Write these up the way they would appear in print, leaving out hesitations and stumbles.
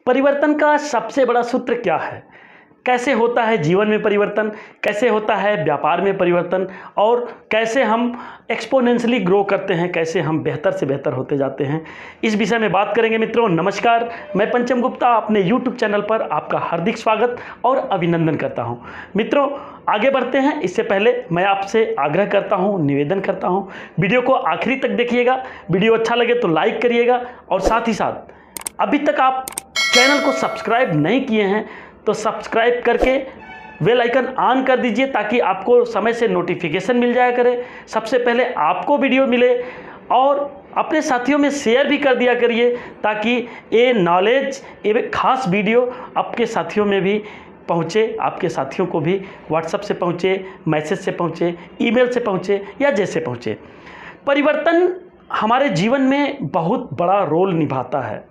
परिवर्तन का सबसे बड़ा सूत्र क्या है? कैसे होता है जीवन में परिवर्तन, कैसे होता है व्यापार में परिवर्तन और कैसे हम एक्सपोनेंशियली ग्रो करते हैं, कैसे हम बेहतर से बेहतर होते जाते हैं, इस विषय में बात करेंगे। मित्रों नमस्कार, मैं पंचम गुप्ता अपने YouTube चैनल पर आपका हार्दिक स्वागत और अभिनंदन करता हूं। मित्रों आगे बढ़ते हैं, इससे पहले मैं आपसे आग्रह करता हूं, निवेदन करता हूं, वीडियो को आखिरी तक देखिएगा। वीडियो अच्छा लगे तो लाइक करिएगा और साथ ही साथ अभी तक आप चैनल को सब्सक्राइब नहीं किए हैं तो सब्सक्राइब करके बेल आइकन ऑन कर दीजिए ताकि आपको समय से नोटिफिकेशन मिल जाया करे, सबसे पहले आपको वीडियो मिले। और अपने साथियों में शेयर भी कर दिया करिए ताकि ये नॉलेज, ये खास वीडियो आपके साथियों में भी पहुँचे, आपके साथियों को भी व्हाट्सएप से पहुँचे, मैसेज से पहुँचे, ईमेल से पहुँचे या जैसे पहुँचे। परिवर्तन हमारे जीवन में बहुत बड़ा रोल निभाता है।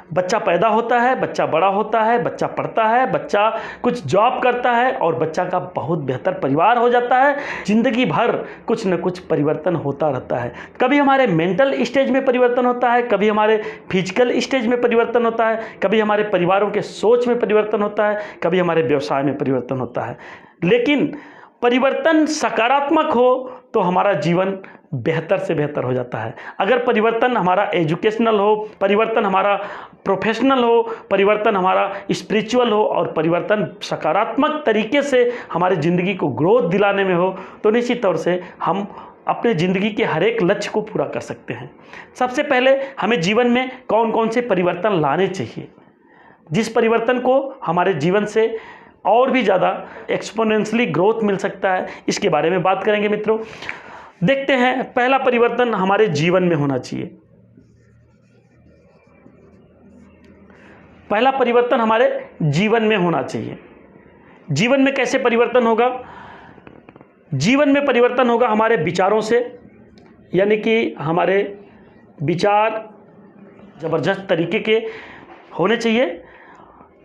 बच्चा पैदा होता है, बच्चा बड़ा होता है, बच्चा पढ़ता है, बच्चा कुछ जॉब करता है और बच्चा का बहुत बेहतर परिवार हो जाता है। ज़िंदगी भर कुछ न कुछ परिवर्तन होता रहता है। कभी हमारे मेंटल स्टेज में परिवर्तन होता है, कभी हमारे फिजिकल स्टेज में परिवर्तन होता है, कभी हमारे परिवारों के सोच में परिवर्तन होता है, कभी हमारे व्यवसाय में परिवर्तन होता है। लेकिन परिवर्तन सकारात्मक हो तो हमारा जीवन बेहतर से बेहतर हो जाता है। अगर परिवर्तन हमारा एजुकेशनल हो, परिवर्तन हमारा प्रोफेशनल हो, परिवर्तन हमारा स्पिरिचुअल हो और परिवर्तन सकारात्मक तरीके से हमारी ज़िंदगी को ग्रोथ दिलाने में हो तो निश्चित तौर से हम अपने ज़िंदगी के हर एक लक्ष्य को पूरा कर सकते हैं। सबसे पहले हमें जीवन में कौन कौन से परिवर्तन लाने चाहिए, जिस परिवर्तन को हमारे जीवन से और भी ज़्यादा एक्सपोनेंशियली ग्रोथ मिल सकता है, इसके बारे में बात करेंगे। मित्रों देखते हैं, पहला परिवर्तन हमारे जीवन में होना चाहिए। पहला परिवर्तन हमारे जीवन में होना चाहिए। जीवन में कैसे परिवर्तन होगा? जीवन में परिवर्तन होगा हमारे विचारों से, यानी कि हमारे विचार ज़बरदस्त तरीके के होने चाहिए,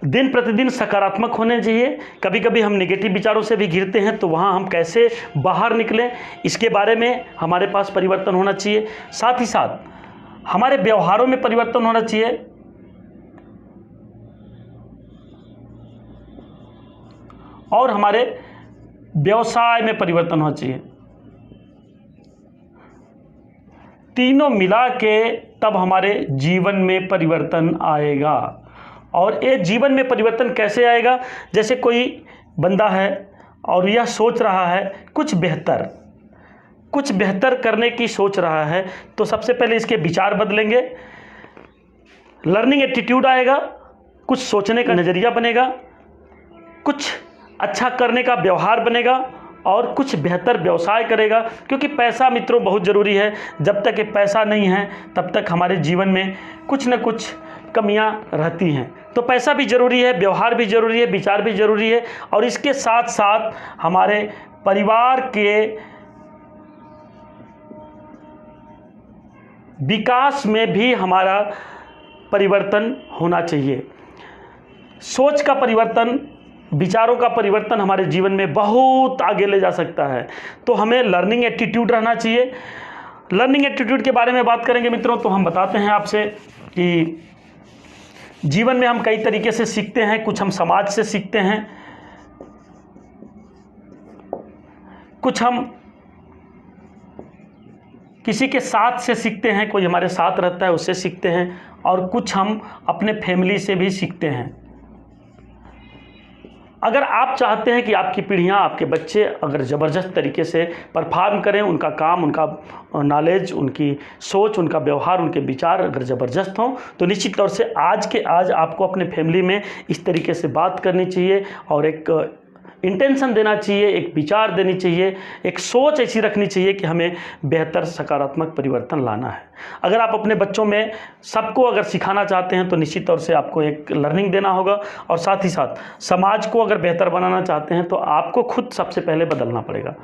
दिन प्रतिदिन सकारात्मक होने चाहिए। कभी कभी हम नेगेटिव विचारों से भी घिरते हैं तो वहाँ हम कैसे बाहर निकलें, इसके बारे में हमारे पास परिवर्तन होना चाहिए। साथ ही साथ हमारे व्यवहारों में परिवर्तन होना चाहिए और हमारे व्यवसाय में परिवर्तन होना चाहिए। तीनों मिला के तब हमारे जीवन में परिवर्तन आएगा। और ये जीवन में परिवर्तन कैसे आएगा? जैसे कोई बंदा है और यह सोच रहा है कुछ बेहतर करने की सोच रहा है, तो सबसे पहले इसके विचार बदलेंगे, लर्निंग एटीट्यूड आएगा, कुछ सोचने का नज़रिया बनेगा, कुछ अच्छा करने का व्यवहार बनेगा और कुछ बेहतर व्यवसाय करेगा। क्योंकि पैसा मित्रों बहुत ज़रूरी है। जब तक ये पैसा नहीं है तब तक हमारे जीवन में कुछ न कुछ कमियां रहती हैं। तो पैसा भी ज़रूरी है, व्यवहार भी ज़रूरी है, विचार भी ज़रूरी है और इसके साथ साथ हमारे परिवार के विकास में भी हमारा परिवर्तन होना चाहिए। सोच का परिवर्तन, विचारों का परिवर्तन हमारे जीवन में बहुत आगे ले जा सकता है। तो हमें लर्निंग एटीट्यूड रहना चाहिए। लर्निंग एटीट्यूड के बारे में बात करेंगे मित्रों तो हम बताते हैं आपसे कि जीवन में हम कई तरीके से सीखते हैं। कुछ हम समाज से सीखते हैं, कुछ हम किसी के साथ से सीखते हैं, कोई हमारे साथ रहता है उससे सीखते हैं और कुछ हम अपने फैमिली से भी सीखते हैं। अगर आप चाहते हैं कि आपकी पीढ़ियां, आपके बच्चे अगर ज़बरदस्त तरीके से परफॉर्म करें, उनका काम, उनका नॉलेज, उनकी सोच, उनका व्यवहार, उनके विचार अगर ज़बरदस्त हों तो निश्चित तौर से आज के आज आपको अपने फैमिली में इस तरीके से बात करनी चाहिए और एक इंटेंशन देना चाहिए, एक विचार देनी चाहिए, एक सोच ऐसी रखनी चाहिए कि हमें बेहतर सकारात्मक परिवर्तन लाना है। अगर आप अपने बच्चों में सबको अगर सिखाना चाहते हैं तो निश्चित तौर से आपको एक लर्निंग देना होगा और साथ ही साथ समाज को अगर बेहतर बनाना चाहते हैं तो आपको खुद सबसे पहले बदलना पड़ेगा।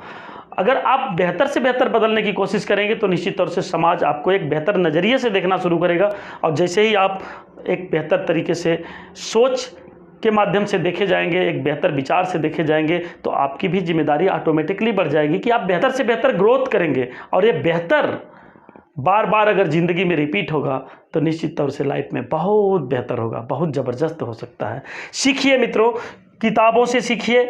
अगर आप बेहतर से बेहतर बदलने की कोशिश करेंगे तो निश्चित तौर से समाज आपको एक बेहतर नज़रिए से देखना शुरू करेगा और जैसे ही आप एक बेहतर तरीके से सोच के माध्यम से देखे जाएंगे, एक बेहतर विचार से देखे जाएंगे तो आपकी भी जिम्मेदारी ऑटोमेटिकली बढ़ जाएगी कि आप बेहतर से बेहतर ग्रोथ करेंगे और ये बेहतर बार बार अगर ज़िंदगी में रिपीट होगा तो निश्चित तौर से लाइफ में बहुत बेहतर होगा, बहुत ज़बरदस्त हो सकता है। सीखिए मित्रों, किताबों से सीखिए,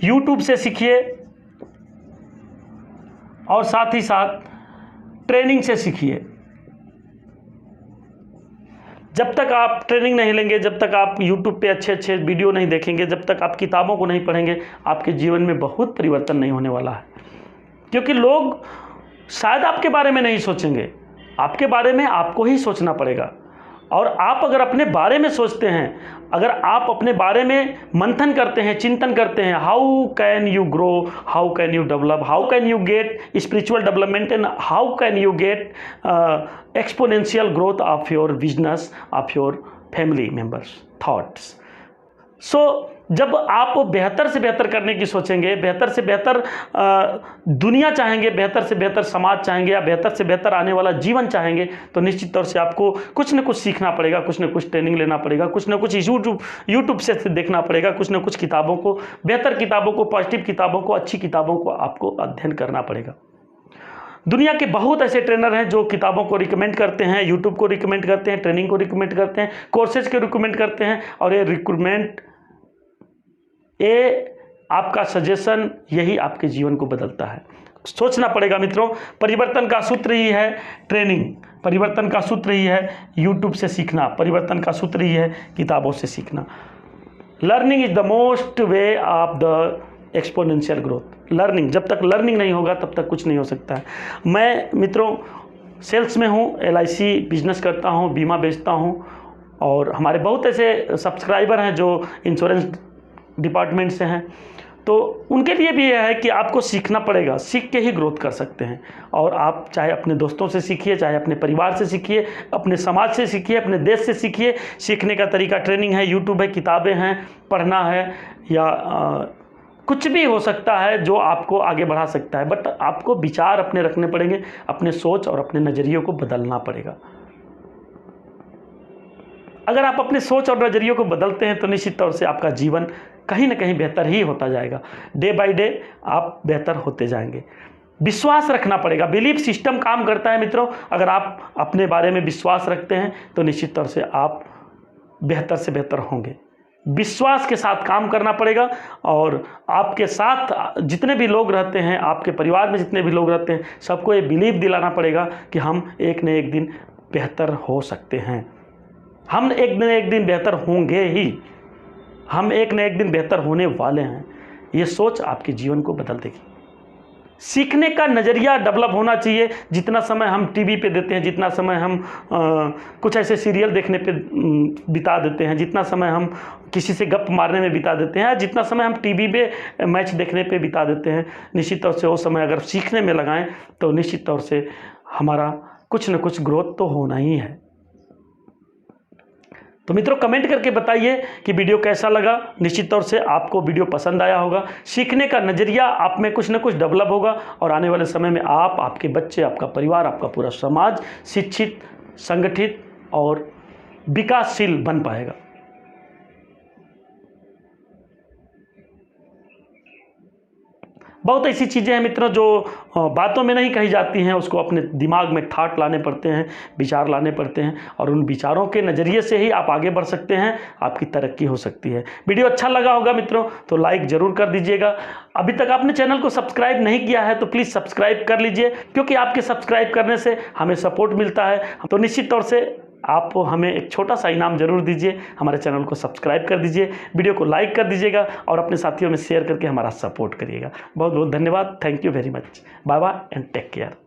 यूट्यूब से सीखिए और साथ ही साथ ट्रेनिंग से सीखिए। जब तक आप ट्रेनिंग नहीं लेंगे, जब तक आप यूट्यूब पे अच्छे अच्छे वीडियो नहीं देखेंगे, जब तक आप किताबों को नहीं पढ़ेंगे, आपके जीवन में बहुत परिवर्तन नहीं होने वाला है। क्योंकि लोग शायद आपके बारे में नहीं सोचेंगे, आपके बारे में आपको ही सोचना पड़ेगा। और आप अगर अपने बारे में सोचते हैं, अगर आप अपने बारे में मंथन करते हैं, चिंतन करते हैं, how can you grow, how can you develop, how can you get spiritual development and how can you get exponential growth of your business, of your family members thoughts. So जब आप बेहतर से बेहतर करने की सोचेंगे, बेहतर से बेहतर दुनिया चाहेंगे, बेहतर से बेहतर समाज चाहेंगे या बेहतर से बेहतर आने वाला जीवन चाहेंगे, तो निश्चित तौर से आपको कुछ न कुछ सीखना पड़ेगा, कुछ न कुछ ट्रेनिंग लेना पड़ेगा, कुछ न कुछ यूट्यूब से देखना पड़ेगा, कुछ न कुछ किताबों को, बेहतर किताबों को, पॉजिटिव किताबों को, अच्छी किताबों को आपको अध्ययन करना पड़ेगा। दुनिया के बहुत ऐसे ट्रेनर हैं जो किताबों को रिकमेंड करते हैं, यूट्यूब को रिकमेंड करते हैं, ट्रेनिंग को रिकमेंड करते हैं, कोर्सेज को रिकमेंड करते हैं, और ये आपका सजेशन यही आपके जीवन को बदलता है। सोचना पड़ेगा मित्रों, परिवर्तन का सूत्र ही है ट्रेनिंग, परिवर्तन का सूत्र ही है यूट्यूब से सीखना, परिवर्तन का सूत्र ही है किताबों से सीखना। Learning is the most way of the exponential growth. Learning, जब तक लर्निंग नहीं होगा तब तक कुछ नहीं हो सकता है। मैं मित्रों सेल्स में हूँ, LIC बिजनेस करता हूँ, बीमा बेचता हूँ, और हमारे बहुत ऐसे सब्सक्राइबर हैं जो इंश्योरेंस डिपार्टमेंट से हैं। तो उनके लिए भी यह है कि आपको सीखना पड़ेगा, सीख के ही ग्रोथ कर सकते हैं। और आप चाहे अपने दोस्तों से सीखिए, चाहे अपने परिवार से सीखिए, अपने समाज से सीखिए, अपने देश से सीखिए। सीखने का तरीका ट्रेनिंग है, यूट्यूब है, किताबें हैं, पढ़ना है, या कुछ भी हो सकता है जो आपको आगे बढ़ा सकता है। बट आपको विचार अपने रखने पड़ेंगे, अपने सोच और अपने नज़रियों को बदलना पड़ेगा। अगर आप अपने सोच और नज़रियों को बदलते हैं तो निश्चित तौर से आपका जीवन कहीं ना कहीं बेहतर ही होता जाएगा। डे बाय डे आप बेहतर होते जाएंगे। विश्वास रखना पड़ेगा, बिलीफ सिस्टम काम करता है मित्रों। अगर आप अपने बारे में विश्वास रखते हैं तो निश्चित तौर से आप बेहतर से बेहतर होंगे। विश्वास के साथ काम करना पड़ेगा, और आपके साथ जितने भी लोग रहते हैं, आपके परिवार में जितने भी लोग रहते हैं, सबको ये बिलीव दिलाना पड़ेगा कि हम एक न एक दिन बेहतर हो सकते हैं। हम एक न एक दिन बेहतर होंगे ही, हम एक न एक दिन बेहतर होने वाले हैं। ये सोच आपके जीवन को बदल देगी। सीखने का नज़रिया डेवलप होना चाहिए। जितना समय हम टीवी पे देते हैं, जितना समय हम कुछ ऐसे सीरियल देखने पे बिता देते हैं, जितना समय हम किसी से गप मारने में बिता देते हैं, जितना समय हम टीवी पे मैच देखने पे बिता देते हैं, निश्चित तौर से वो समय अगर सीखने में लगाएं तो निश्चित तौर से हमारा कुछ न कुछ ग्रोथ तो होना ही है। तो मित्रों कमेंट करके बताइए कि वीडियो कैसा लगा। निश्चित तौर से आपको वीडियो पसंद आया होगा। सीखने का नज़रिया आप में कुछ न कुछ डेवलप होगा, और आने वाले समय में आप, आपके बच्चे, आपका परिवार, आपका पूरा समाज शिक्षित, संगठित और विकासशील बन पाएगा। बहुत ऐसी चीज़ें हैं मित्रों जो बातों में नहीं कही जाती हैं, उसको अपने दिमाग में ठाट लाने पड़ते हैं, विचार लाने पड़ते हैं, और उन विचारों के नज़रिए से ही आप आगे बढ़ सकते हैं, आपकी तरक्की हो सकती है। वीडियो अच्छा लगा होगा मित्रों तो लाइक ज़रूर कर दीजिएगा। अभी तक आपने चैनल को सब्सक्राइब नहीं किया है तो प्लीज़ सब्सक्राइब कर लीजिए, क्योंकि आपके सब्सक्राइब करने से हमें सपोर्ट मिलता है। तो निश्चित तौर से आप हमें एक छोटा सा इनाम ज़रूर दीजिए। हमारे चैनल को सब्सक्राइब कर दीजिए, वीडियो को लाइक कर दीजिएगा, और अपने साथियों में शेयर करके हमारा सपोर्ट करिएगा। बहुत बहुत धन्यवाद। Thank you very much. Bye bye and take care.